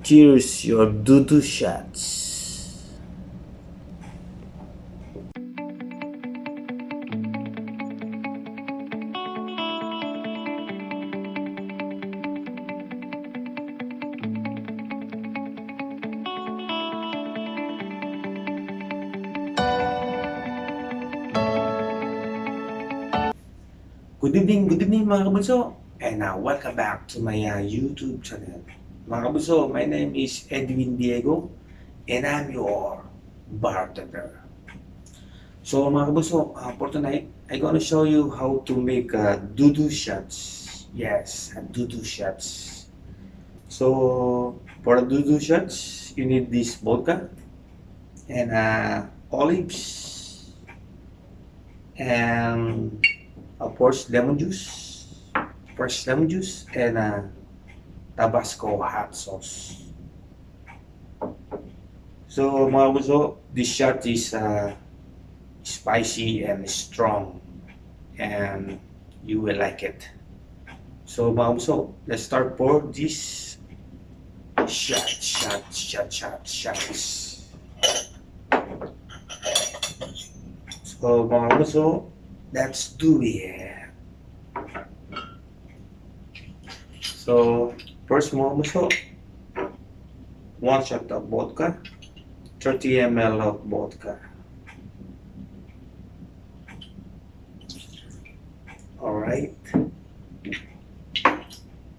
Cheers your Dudu shots. Good evening mga kabunso. And welcome back to my YouTube channel. Mga kabunso, my name is Edwin Diego and I'm your bartender. So mga kabunso, for tonight, I'm gonna show you how to make Dudu shots. Yes, Dudu shots. So for the Dudu shots, you need this vodka and olives and of course fresh lemon juice and Tabasco hot sauce. So mga gusto, this shot is spicy and strong and you will like it. So mga gusto, let's start for this shots. So mga gusto, let's do it. So first mga gusto, 1 shot of vodka, 30 ml of vodka. Alright.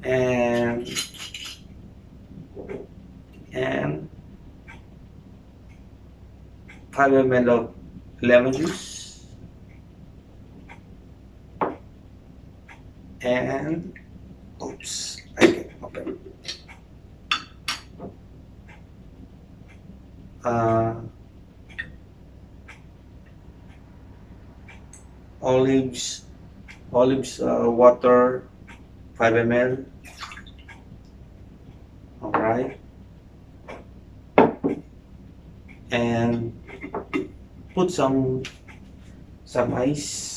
And 5 ml of lemon juice. And oops, I can't open. Olives water 5 ml. All right, and put some ice.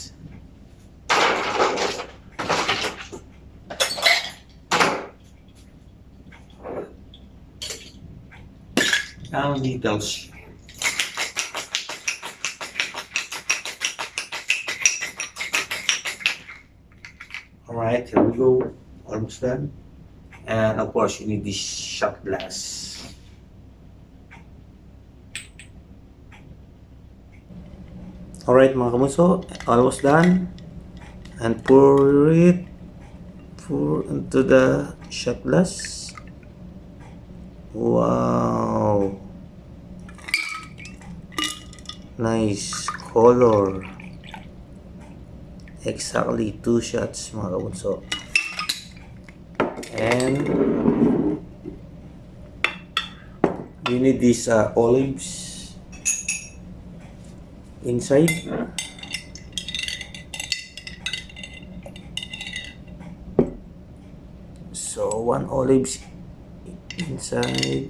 Now needles. Alright, here we go. Almost done. And of course, you need this shot glass. Alright mga kamuso, almost done. And pour into the shot glass. Wow, nice color. Exactly 2 shots mga kabunso. And you need these olives inside. So 1 olives inside,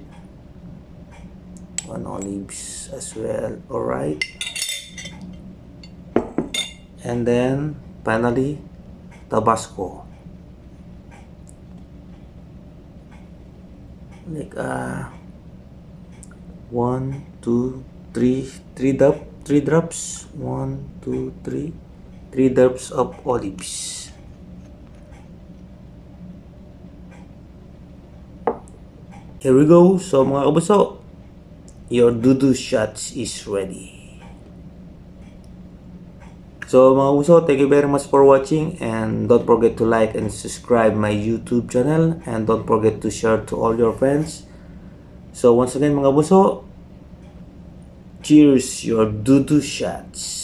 1 olives as well. All right, and then finally Tabasco, like 1 2 3 drops, 1 2 3 drops of olives. Here we go. So mga kabuso, your Dudu shots is ready. So mga kabuso, thank you very much for watching, and don't forget to like and subscribe my YouTube channel, and don't forget to share to all your friends. So once again mga kabuso, cheers your Dudu shots.